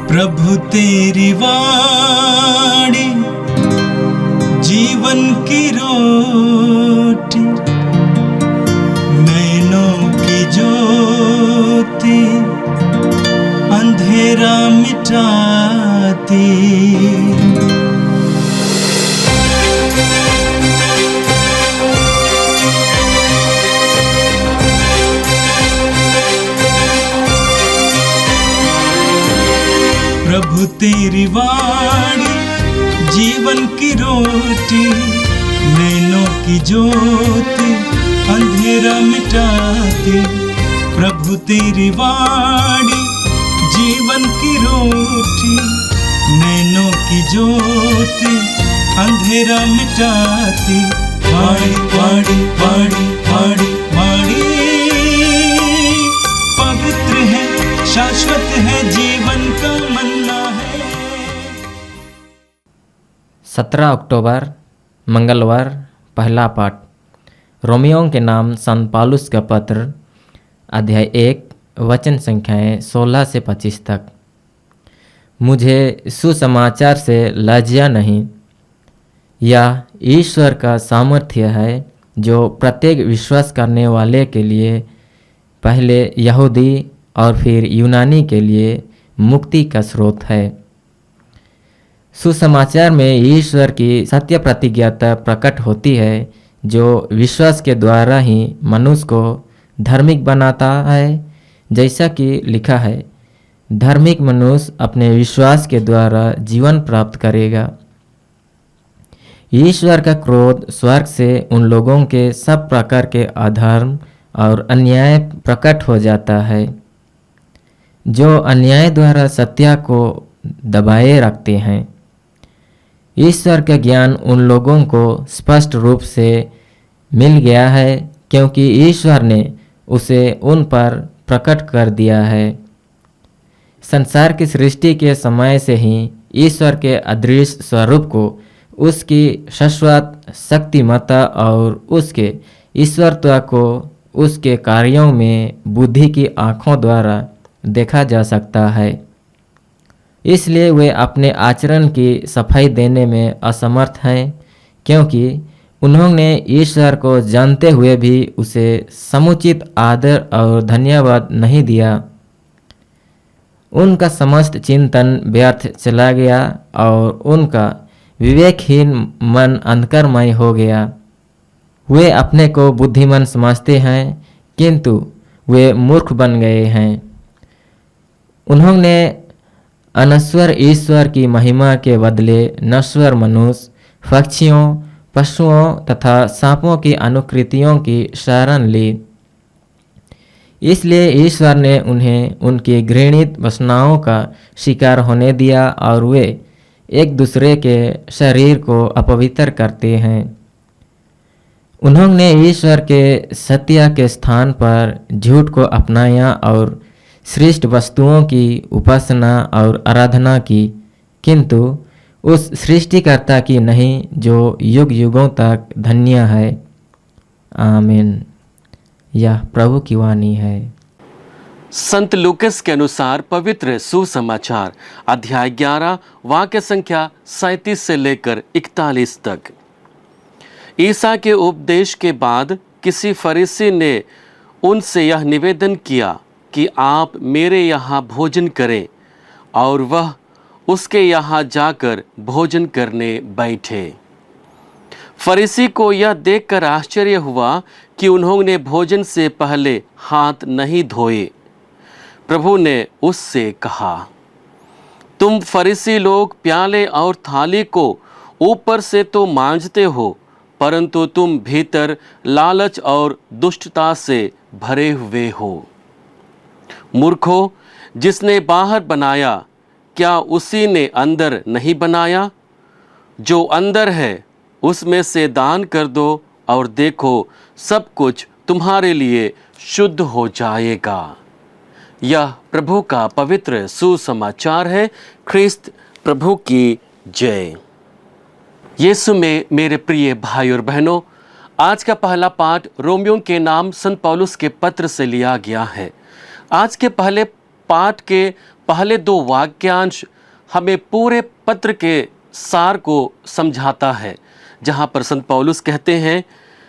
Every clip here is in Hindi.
प्रभु तेरी वाणी जीवन की रोटी, नैनों की ज्योति अंधेरा मिटाती। प्रभु तेरी वाणी जीवन की रोटी, नैनों की ज्योति अंधेरा मिटाती। प्रभु तेरी वाणी जीवन की रोटी, नैनों की ज्योति अंधेरा मिटाती। वाणी वाणी वाणी वाणी वाणी पवित्र है, शाश्वत है, जीवन का मन्ना है। 17 अक्टूबर मंगलवार। पहला पाठ रोमियों के नाम संत पौलुस का पत्र, अध्याय 1, वचन संख्याएं 16 से 25 तक। मुझे सुसमाचार से लज्जा नहीं। यह ईश्वर का सामर्थ्य है जो प्रत्येक विश्वास करने वाले के लिए पहले यहूदी और फिर यूनानी के लिए मुक्ति का स्रोत है। सुसमाचार में ईश्वर की सत्य प्रतिज्ञता प्रकट होती है जो विश्वास के द्वारा ही मनुष्य को धार्मिक बनाता है। जैसा कि लिखा है, धार्मिक मनुष्य अपने विश्वास के द्वारा जीवन प्राप्त करेगा। ईश्वर का क्रोध स्वर्ग से उन लोगों के सब प्रकार के अधर्म और अन्याय प्रकट हो जाता है जो अन्याय द्वारा सत्य को दबाए रखते हैं। ईश्वर का ज्ञान उन लोगों को स्पष्ट रूप से मिल गया है क्योंकि ईश्वर ने उसे उन पर प्रकट कर दिया है। संसार की सृष्टि के समय से ही ईश्वर के अदृश्य स्वरूप को, उसकी शाश्वत शक्तिमत्ता और उसके ईश्वरत्व को उसके कार्यों में बुद्धि की आँखों द्वारा देखा जा सकता है। इसलिए वे अपने आचरण की सफाई देने में असमर्थ हैं क्योंकि उन्होंने ईश्वर को जानते हुए भी उसे समुचित आदर और धन्यवाद नहीं दिया। उनका समस्त चिंतन व्यर्थ चला गया और उनका विवेकहीन मन अंधकारमय हो गया। वे अपने को बुद्धिमान समझते हैं किंतु वे मूर्ख बन गए हैं। उन्होंने अनश्वर ईश्वर की महिमा के बदले नश्वर मनुष्य, पक्षियों, पशुओं तथा सांपों की अनुकृतियों की शरण ली। इसलिए ईश्वर ने उन्हें उनकी घृणित वासनाओं का शिकार होने दिया और वे एक दूसरे के शरीर को अपवित्र करते हैं। उन्होंने ईश्वर के सत्य के स्थान पर झूठ को अपनाया और श्रेष्ठ वस्तुओं की उपासना और आराधना की, किंतु उस सृष्टिकर्ता की नहीं जो युग युगों तक धन्य है। आमीन। यह प्रभु की वाणी है। संत लूकस के अनुसार पवित्र सुसमाचार अध्याय 11 वाक्य संख्या 37 से लेकर 41 तक। ईसा के उपदेश के बाद किसी फरीसी ने उनसे यह निवेदन किया कि आप मेरे यहाँ भोजन करें, और वह उसके यहाँ जाकर भोजन करने बैठे। फरीसी को यह देखकर आश्चर्य हुआ कि उन्होंने भोजन से पहले हाथ नहीं धोए। प्रभु ने उससे कहा, तुम फरीसी लोग प्याले और थाली को ऊपर से तो मांजते हो, परंतु तुम भीतर लालच और दुष्टता से भरे हुए हो। मूर्खों, जिसने बाहर बनाया क्या उसी ने अंदर नहीं बनाया? जो अंदर है उसमें से दान कर दो और देखो सब कुछ तुम्हारे लिए शुद्ध हो जाएगा। यह प्रभु का पवित्र सुसमाचार है। ख्रिस्त प्रभु की जय। यीशु में मेरे प्रिय भाई और बहनों, आज का पहला पाठ रोमियों के नाम संत पौलुस के पत्र से लिया गया है। आज के पहले पाठ के पहले 2 वाक्यांश हमें पूरे पत्र के सार को समझाता है, जहां पर संत पौलुस कहते हैं,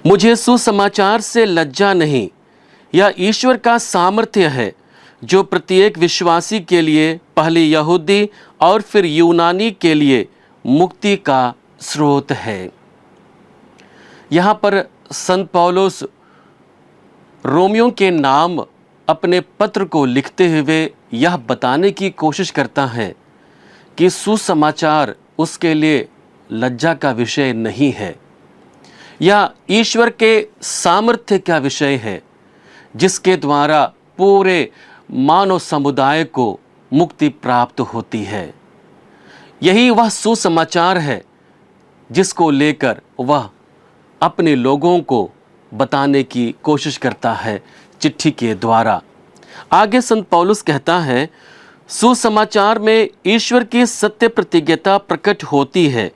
मुझे सुसमाचार से लज्जा नहीं, यह ईश्वर का सामर्थ्य है जो प्रत्येक विश्वासी के लिए पहले यहूदी और फिर यूनानी के लिए मुक्ति का स्रोत है। यहाँ पर संत पौलुस रोमियों के नाम अपने पत्र को लिखते हुए यह बताने की कोशिश करता है कि सुसमाचार उसके लिए लज्जा का विषय नहीं है, यह ईश्वर के सामर्थ्य का विषय है, जिसके द्वारा पूरे मानव समुदाय को मुक्ति प्राप्त होती है। यही वह सुसमाचार है जिसको लेकर वह अपने लोगों को बताने की कोशिश करता है चिट्ठी के द्वारा। आगे संत पौलुस कहता है, सुसमाचार में ईश्वर की सत्य प्रतिज्ञता प्रकट होती है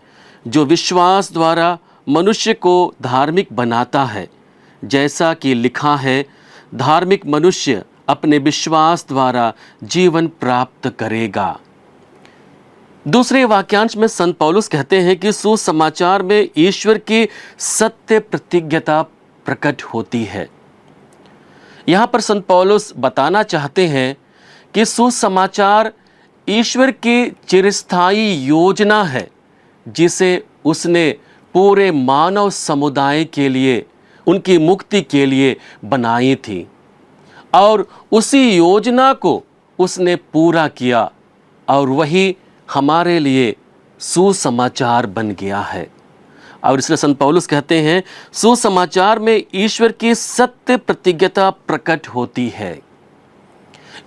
जो विश्वास द्वारा मनुष्य को धार्मिक बनाता है, जैसा कि लिखा है, धार्मिक मनुष्य अपने विश्वास द्वारा जीवन प्राप्त करेगा। दूसरे वाक्यांश में संत पौलुस कहते हैं कि सुसमाचार में ईश्वर की सत्य प्रतिज्ञता प्रकट होती है। यहाँ पर संत पौलुस बताना चाहते हैं कि सुसमाचार ईश्वर की चिरस्थायी योजना है, जिसे उसने पूरे मानव समुदाय के लिए, उनकी मुक्ति के लिए बनाई थी, और उसी योजना को उसने पूरा किया, और वही हमारे लिए सुसमाचार बन गया है। और इसलिए संत पौलुस कहते हैं, सुसमाचार में ईश्वर की सत्य प्रतिज्ञता प्रकट होती है।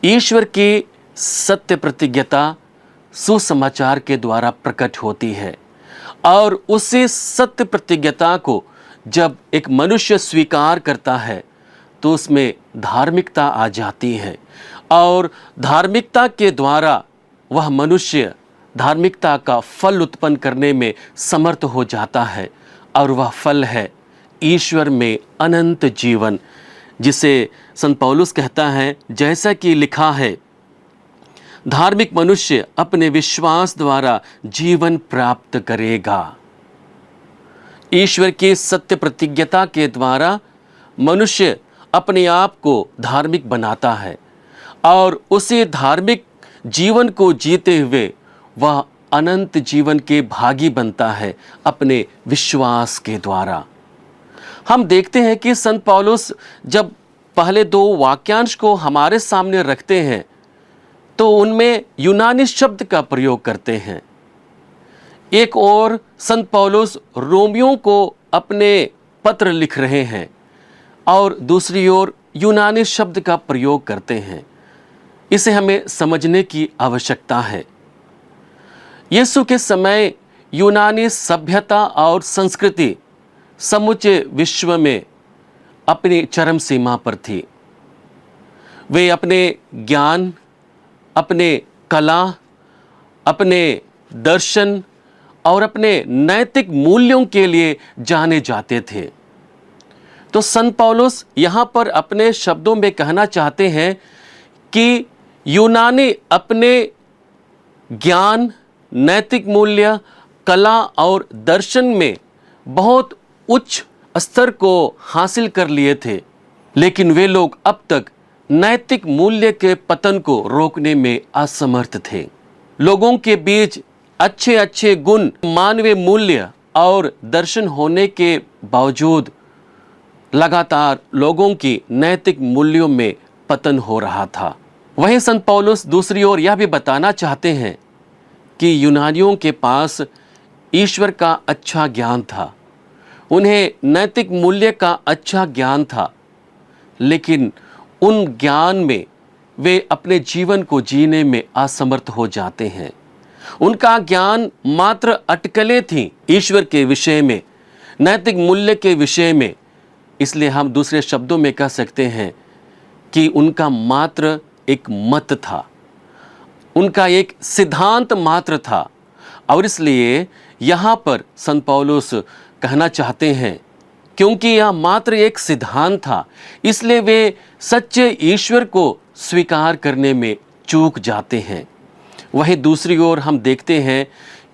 ईश्वर की सत्य प्रतिज्ञता सुसमाचार के द्वारा प्रकट होती है, और उसी सत्य प्रतिज्ञता को जब एक मनुष्य स्वीकार करता है तो उसमें धार्मिकता आ जाती है, और धार्मिकता के द्वारा वह मनुष्य धार्मिकता का फल उत्पन्न करने में समर्थ हो जाता है, और वह फल है ईश्वर में अनंत जीवन, जिसे संत पौलुस कहता है, जैसा कि लिखा है, धार्मिक मनुष्य अपने विश्वास द्वारा जीवन प्राप्त करेगा। ईश्वर की सत्य प्रतिज्ञता के द्वारा मनुष्य अपने आप को धार्मिक बनाता है, और उसी धार्मिक जीवन को जीते हुए वह अनंत जीवन के भागी बनता है अपने विश्वास के द्वारा। हम देखते हैं कि संत पौलुस जब पहले 2 वाक्यांश को हमारे सामने रखते हैं तो उनमें यूनानी शब्द का प्रयोग करते हैं। एक और संत पौलुस रोमियों को अपने पत्र लिख रहे हैं, और दूसरी ओर यूनानी शब्द का प्रयोग करते हैं। इसे हमें समझने की आवश्यकता है। यीशु के समय यूनानी सभ्यता और संस्कृति समूचे विश्व में अपनी चरम सीमा पर थी। वे अपने ज्ञान, अपने कला, अपने दर्शन और अपने नैतिक मूल्यों के लिए जाने जाते थे। तो संत पौलुस यहाँ पर अपने शब्दों में कहना चाहते हैं कि यूनानी अपने ज्ञान, नैतिक मूल्य, कला और दर्शन में बहुत उच्च स्तर को हासिल कर लिए थे, लेकिन वे लोग अब तक नैतिक मूल्य के पतन को रोकने में असमर्थ थे। लोगों के बीच अच्छे अच्छे गुण, मानवीय मूल्य और दर्शन होने के बावजूद लगातार लोगों की नैतिक मूल्यों में पतन हो रहा था। वहीं संत पौलुस दूसरी ओर यह भी बताना चाहते हैं कि यूनानियों के पास ईश्वर का अच्छा ज्ञान था, उन्हें नैतिक मूल्य का अच्छा ज्ञान था, लेकिन उन ज्ञान में वे अपने जीवन को जीने में असमर्थ हो जाते हैं। उनका ज्ञान मात्र अटकलें थीं ईश्वर के विषय में, नैतिक मूल्य के विषय में। इसलिए हम दूसरे शब्दों में कह सकते हैं कि उनका मात्र एक मत था, उनका एक सिद्धांत मात्र था। और इसलिए यहाँ पर संत पौलुस कहना चाहते हैं, क्योंकि यह मात्र एक सिद्धांत था, इसलिए वे सच्चे ईश्वर को स्वीकार करने में चूक जाते हैं। वहीं दूसरी ओर हम देखते हैं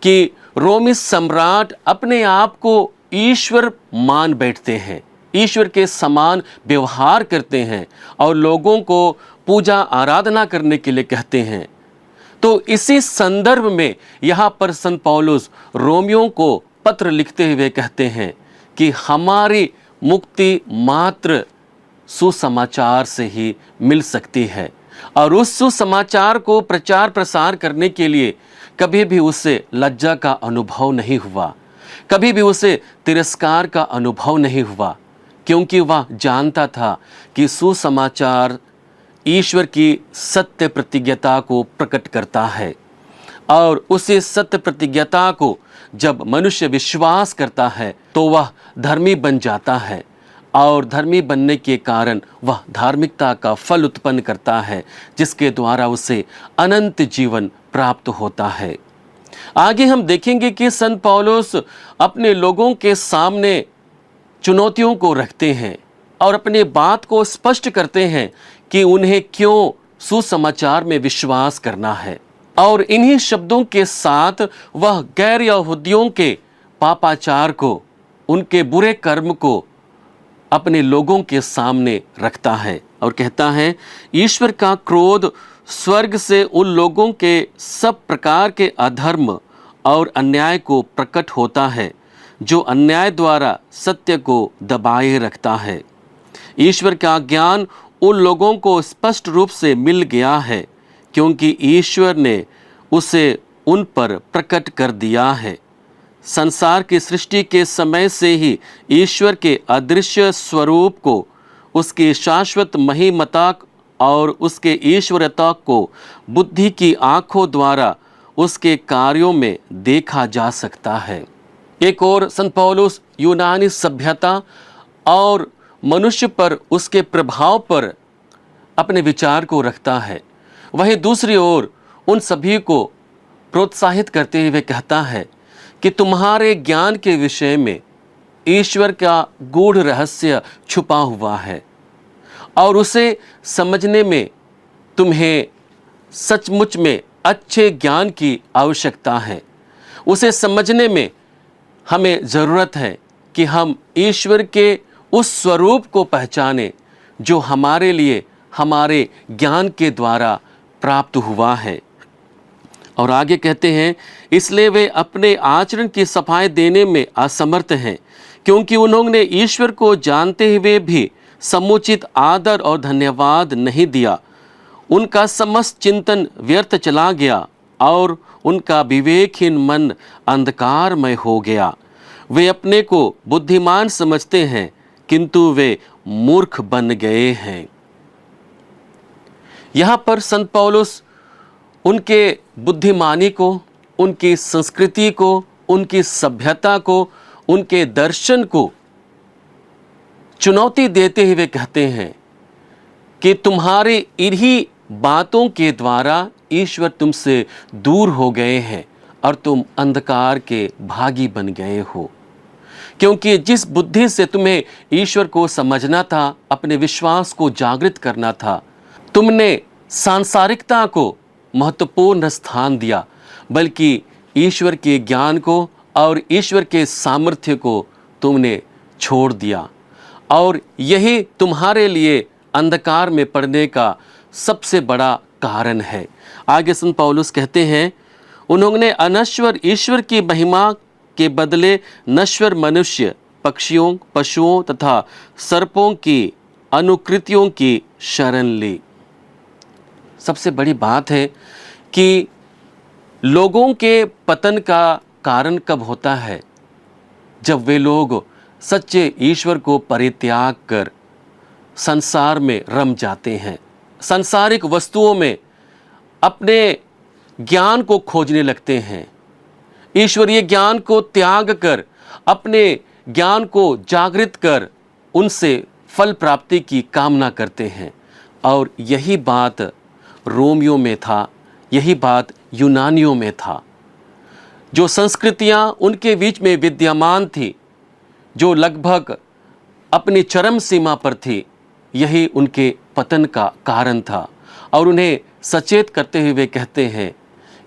कि रोमी सम्राट अपने आप को ईश्वर मान बैठते हैं, ईश्वर के समान व्यवहार करते हैं और लोगों को पूजा आराधना करने के लिए कहते हैं। तो इसी संदर्भ में यहाँ पर संत पौलुस रोमियों को पत्र लिखते हुए कहते हैं कि हमारी मुक्ति मात्र सुसमाचार से ही मिल सकती है, और उस सुसमाचार को प्रचार प्रसार करने के लिए कभी भी उसे लज्जा का अनुभव नहीं हुआ, कभी भी उसे तिरस्कार का अनुभव नहीं हुआ, क्योंकि वह जानता था कि सुसमाचार ईश्वर की सत्य प्रतिज्ञता को प्रकट करता है, और उसी सत्य प्रतिज्ञता को जब मनुष्य विश्वास करता है तो वह धर्मी बन जाता है, और धर्मी बनने के कारण वह धार्मिकता का फल उत्पन्न करता है, जिसके द्वारा उसे अनंत जीवन प्राप्त होता है। आगे हम देखेंगे कि संत पौलुस अपने लोगों के सामने चुनौतियों को रखते हैं और अपनी बात को स्पष्ट करते हैं कि उन्हें क्यों सुसमाचार में विश्वास करना है, और इन्हीं शब्दों के साथ वह गैर यहूदियों के पापाचार को, उनके बुरे कर्म को अपने लोगों के सामने रखता है और कहता है, ईश्वर का क्रोध स्वर्ग से उन लोगों के सब प्रकार के अधर्म और अन्याय को प्रकट होता है जो अन्याय द्वारा सत्य को दबाए रखता है। ईश्वर का ज्ञान उन लोगों को स्पष्ट रूप से मिल गया है, क्योंकि ईश्वर ने उसे उन पर प्रकट कर दिया है। संसार की सृष्टि के समय से ही ईश्वर के अदृश्य स्वरूप को, उसकी शाश्वत महिमता और उसके ईश्वरता को बुद्धि की आंखों द्वारा उसके कार्यों में देखा जा सकता है। एक और संत पौलुस यूनानी सभ्यता और मनुष्य पर उसके प्रभाव पर अपने विचार को रखता है, वहीं दूसरी ओर उन सभी को प्रोत्साहित करते हुए कहता है कि तुम्हारे ज्ञान के विषय में ईश्वर का गूढ़ रहस्य छुपा हुआ है, और उसे समझने में तुम्हें सचमुच में अच्छे ज्ञान की आवश्यकता है। उसे समझने में हमें ज़रूरत है कि हम ईश्वर के उस स्वरूप को पहचानें जो हमारे लिए हमारे ज्ञान के द्वारा प्राप्त हुआ है। और आगे कहते हैं, इसलिए वे अपने आचरण की सफाई देने में असमर्थ हैं, क्योंकि उन्होंने ईश्वर को जानते हुए भी समुचित आदर और धन्यवाद नहीं दिया। उनका समस्त चिंतन व्यर्थ चला गया और उनका विवेकहीन मन अंधकारमय हो गया। वे अपने को बुद्धिमान समझते हैं, किंतु वे मूर्ख बन गए हैं। यहाँ पर संत पौलुस उनके बुद्धिमानी को, उनकी संस्कृति को, उनकी सभ्यता को, उनके दर्शन को चुनौती देते हुए कहते हैं कि तुम्हारे इन्हीं बातों के द्वारा ईश्वर तुमसे दूर हो गए हैं और तुम अंधकार के भागी बन गए हो। क्योंकि जिस बुद्धि से तुम्हें ईश्वर को समझना था, अपने विश्वास को जागृत करना था, तुमने सांसारिकता को महत्वपूर्ण स्थान दिया, बल्कि ईश्वर के ज्ञान को और ईश्वर के सामर्थ्य को तुमने छोड़ दिया, और यही तुम्हारे लिए अंधकार में पड़ने का सबसे बड़ा कारण है। आगे संत पौलुस कहते हैं, उन्होंने अनश्वर ईश्वर की महिमा के बदले नश्वर मनुष्य, पक्षियों, पशुओं तथा सर्पों की अनुकृतियों की शरण ली। सबसे बड़ी बात है कि लोगों के पतन का कारण कब होता है? जब वे लोग सच्चे ईश्वर को परित्याग कर संसार में रम जाते हैं, सांसारिक वस्तुओं में अपने ज्ञान को खोजने लगते हैं, ईश्वरीय ज्ञान को त्याग कर अपने ज्ञान को जागृत कर उनसे फल प्राप्ति की कामना करते हैं। और यही बात रोमियों में था, यही बात यूनानियों में था। जो संस्कृतियाँ उनके बीच में विद्यमान थी, जो लगभग अपनी चरम सीमा पर थी, यही उनके पतन का कारण था। और उन्हें सचेत करते हुए वे कहते हैं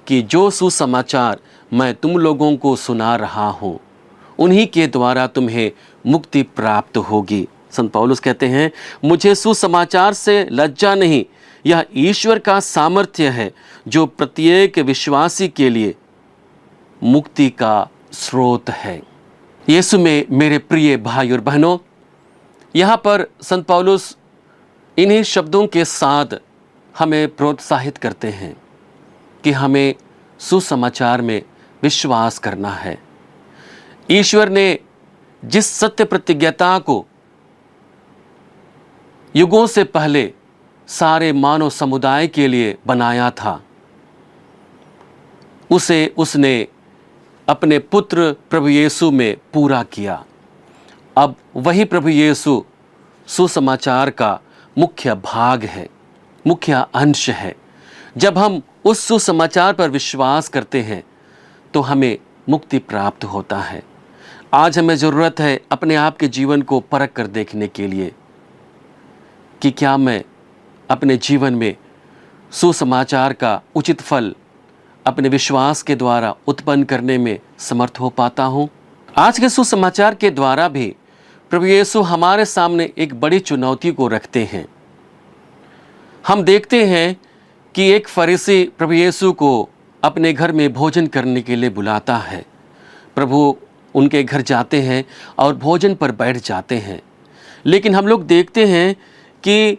कि जो सुसमाचार मैं तुम लोगों को सुना रहा हूँ उन्हीं के द्वारा तुम्हें मुक्ति प्राप्त होगी। संत पौलुस कहते हैं, मुझे सुसमाचार से लज्जा नहीं, यह ईश्वर का सामर्थ्य है जो प्रत्येक विश्वासी के लिए मुक्ति का स्रोत है। यीशु में मेरे प्रिय भाई और बहनों, यहाँ पर संत पौलुस इन्हीं शब्दों के साथ हमें प्रोत्साहित करते हैं कि हमें सुसमाचार में विश्वास करना है। ईश्वर ने जिस सत्य प्रतिज्ञता को युगों से पहले सारे मानव समुदाय के लिए बनाया था, उसे उसने अपने पुत्र प्रभु यीशु में पूरा किया। अब वही प्रभु यीशु सुसमाचार का मुख्य भाग है, मुख्य अंश है। जब हम उस सुसमाचार पर विश्वास करते हैं तो हमें मुक्ति प्राप्त होता है। आज हमें ज़रूरत है अपने आप के जीवन को परख कर देखने के लिए कि क्या मैं अपने जीवन में सुसमाचार का उचित फल अपने विश्वास के द्वारा उत्पन्न करने में समर्थ हो पाता हूँ। आज के सुसमाचार के द्वारा भी प्रभु यीशु हमारे सामने एक बड़ी चुनौती को रखते हैं। हम देखते हैं कि एक फरीसी प्रभु यीशु को अपने घर में भोजन करने के लिए बुलाता है। प्रभु उनके घर जाते हैं और भोजन पर बैठ जाते हैं, लेकिन हम लोग देखते हैं कि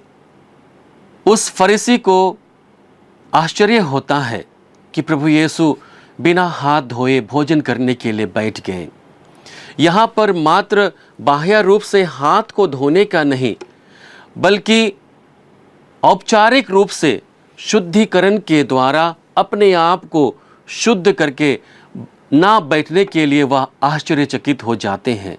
उस फरीसी को आश्चर्य होता है कि प्रभु यीशु बिना हाथ धोए भोजन करने के लिए बैठ गए। यहाँ पर मात्र बाह्य रूप से हाथ को धोने का नहीं, बल्कि औपचारिक रूप से शुद्धिकरण के द्वारा अपने आप को शुद्ध करके ना बैठने के लिए वह आश्चर्यचकित हो जाते हैं,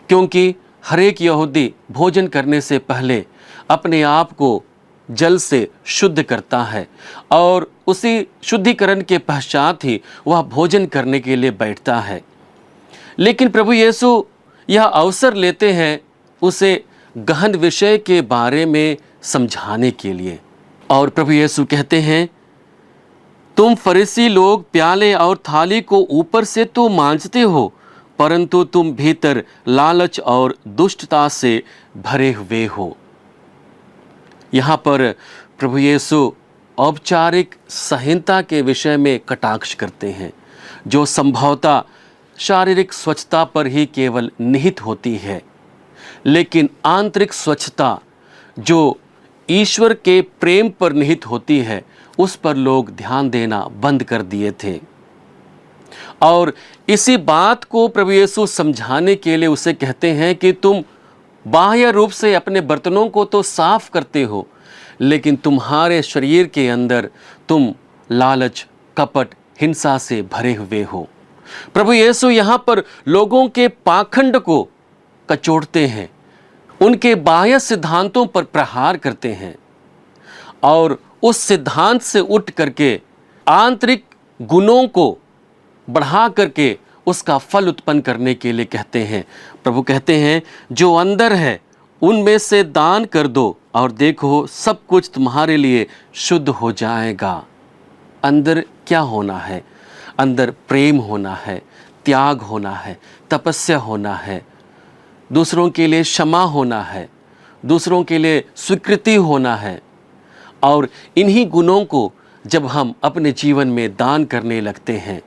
क्योंकि हर एक यहूदी भोजन करने से पहले अपने आप को जल से शुद्ध करता है और उसी शुद्धिकरण के पश्चात ही वह भोजन करने के लिए बैठता है। लेकिन प्रभु यीशु यह अवसर लेते हैं उसे गहन विषय के बारे में समझाने के लिए, और प्रभु यीशु कहते हैं, तुम फरीसी लोग प्याले और थाली को ऊपर से तो मांजते हो, परंतु तुम भीतर लालच और दुष्टता से भरे हुए हो। यहाँ पर प्रभु यीशु औपचारिक संहिता के विषय में कटाक्ष करते हैं, जो संभवतः शारीरिक स्वच्छता पर ही केवल निहित होती है, लेकिन आंतरिक स्वच्छता जो ईश्वर के प्रेम पर निहित होती है, उस पर लोग ध्यान देना बंद कर दिए थे। और इसी बात को प्रभु यीशु समझाने के लिए उसे कहते हैं कि तुम बाह्य रूप से अपने बर्तनों को तो साफ करते हो, लेकिन तुम्हारे शरीर के अंदर तुम लालच, कपट, हिंसा से भरे हुए हो। प्रभु यीशु यहाँ पर लोगों के पाखंड को कचोड़ते हैं, उनके बाह्य सिद्धांतों पर प्रहार करते हैं और उस सिद्धांत से उठ करके आंतरिक गुणों को बढ़ा करके उसका फल उत्पन्न करने के लिए कहते हैं। प्रभु कहते हैं, जो अंदर है उनमें से दान कर दो और देखो सब कुछ तुम्हारे लिए शुद्ध हो जाएगा। अंदर क्या होना है? अंदर प्रेम होना है, त्याग होना है, तपस्या होना है, दूसरों के लिए क्षमा होना है, दूसरों के लिए स्वीकृति होना है। और इन्हीं गुणों को जब हम अपने जीवन में दान करने लगते हैं,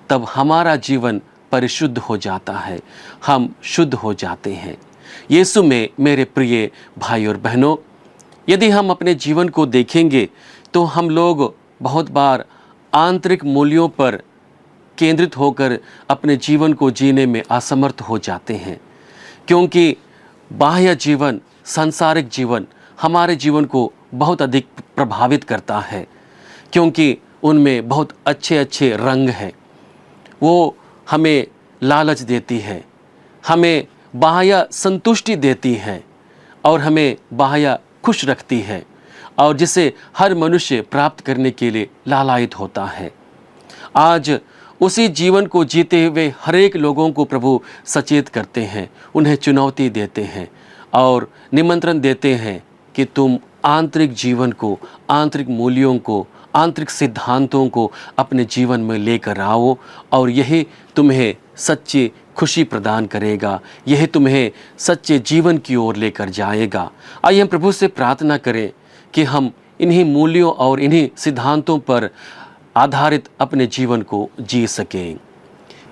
तब हमारा जीवन परिशुद्ध हो जाता है, हम शुद्ध हो जाते हैं। यीशु में मेरे प्रिय भाई और बहनों, यदि हम अपने जीवन को देखेंगे तो हम लोग बहुत बार आंतरिक मूल्यों पर केंद्रित होकर अपने जीवन को जीने में असमर्थ हो जाते हैं, क्योंकि बाह्य जीवन, सांसारिक जीवन हमारे जीवन को बहुत अधिक प्रभावित करता है, क्योंकि उनमें बहुत अच्छे अच्छे रंग हैं। वो हमें लालच देती है, हमें बाह्य संतुष्टि देती है और हमें बाह्य खुश रखती है, और जिसे हर मनुष्य प्राप्त करने के लिए लालायित होता है। आज उसी जीवन को जीते हुए हर एक लोगों को प्रभु सचेत करते हैं, उन्हें चुनौती देते हैं और निमंत्रण देते हैं कि तुम आंतरिक जीवन को, आंतरिक मूल्यों को, आंतरिक सिद्धांतों को अपने जीवन में लेकर आओ और यही तुम्हें सच्ची खुशी प्रदान करेगा, यही तुम्हें सच्चे जीवन की ओर लेकर जाएगा। आइए हम प्रभु से प्रार्थना करें कि हम इन्हीं मूल्यों और इन्हीं सिद्धांतों पर आधारित अपने जीवन को जी सकें।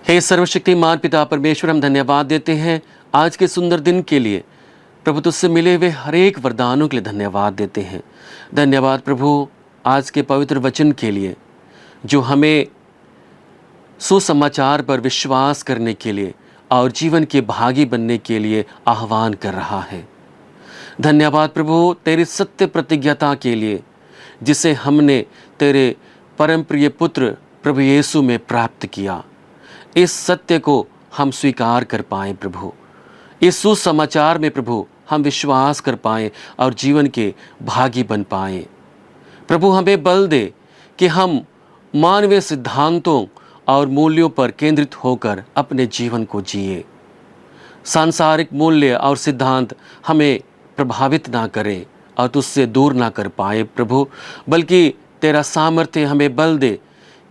हे सर्वशक्तिमान पिता परमेश्वर, हम धन्यवाद देते हैं आज के सुंदर दिन के लिए। प्रभु तुझसे मिले हुए हर एक वरदानों के लिए धन्यवाद देते हैं। धन्यवाद प्रभु आज के पवित्र वचन के लिए जो हमें सुसमाचार पर विश्वास करने के लिए और जीवन के भागी बनने के लिए आह्वान कर रहा है। धन्यवाद प्रभु तेरी सत्य प्रतिज्ञता के लिए जिसे हमने तेरे परम प्रिय पुत्र प्रभु यीशु में प्राप्त किया। इस सत्य को हम स्वीकार कर पाएँ प्रभु, इस सुसमाचार में प्रभु हम विश्वास कर पाएँ और जीवन के भागी बन पाएँ। प्रभु हमें बल दे कि हम मानवीय सिद्धांतों और मूल्यों पर केंद्रित होकर अपने जीवन को जिए। सांसारिक मूल्य और सिद्धांत हमें प्रभावित ना करें और तुझसे दूर ना कर पाए प्रभु, बल्कि तेरा सामर्थ्य हमें बल दे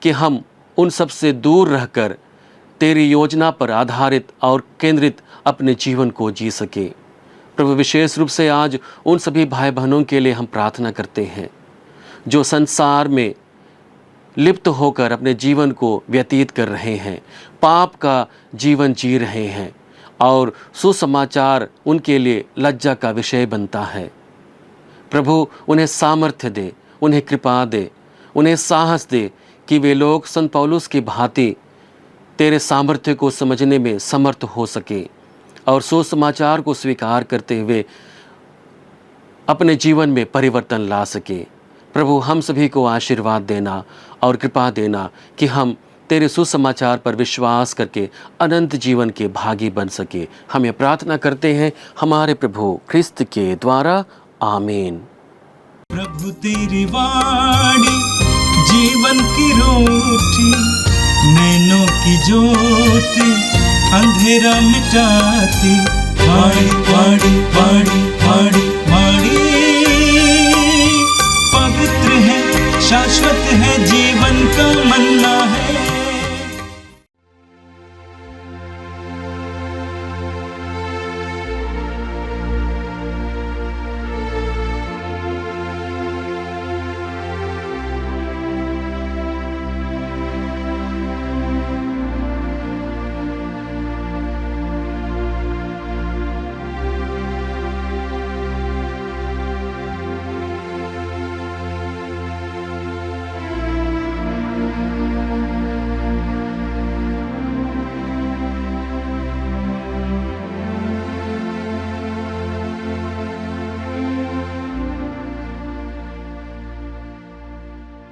कि हम उन सब से दूर रहकर तेरी योजना पर आधारित और केंद्रित अपने जीवन को जी सके। प्रभु विशेष रूप से आज उन सभी भाई बहनों के लिए हम प्रार्थना करते हैं जो संसार में लिप्त होकर अपने जीवन को व्यतीत कर रहे हैं, पाप का जीवन जी रहे हैं और सुसमाचार उनके लिए लज्जा का विषय बनता है। प्रभु उन्हें सामर्थ्य दे, उन्हें कृपा दे, उन्हें साहस दे कि वे लोग संत पौलुस की भांति तेरे सामर्थ्य को समझने में समर्थ हो सके और सुसमाचार को स्वीकार करते हुए अपने जीवन में परिवर्तन ला सके। प्रभु हम सभी को आशीर्वाद देना और कृपा देना कि हम तेरे सुसमाचार पर विश्वास करके अनंत जीवन के भागी बन सके। हम ये प्रार्थना करते हैं हमारे प्रभु ख्रिस्त के द्वारा, आमीन। प्रभु तेरी वाणी जीवन की रोटी, नैनों की ज्योति अंधेरा मिटाती। वाणी वाणी वाणी वाणी वाणी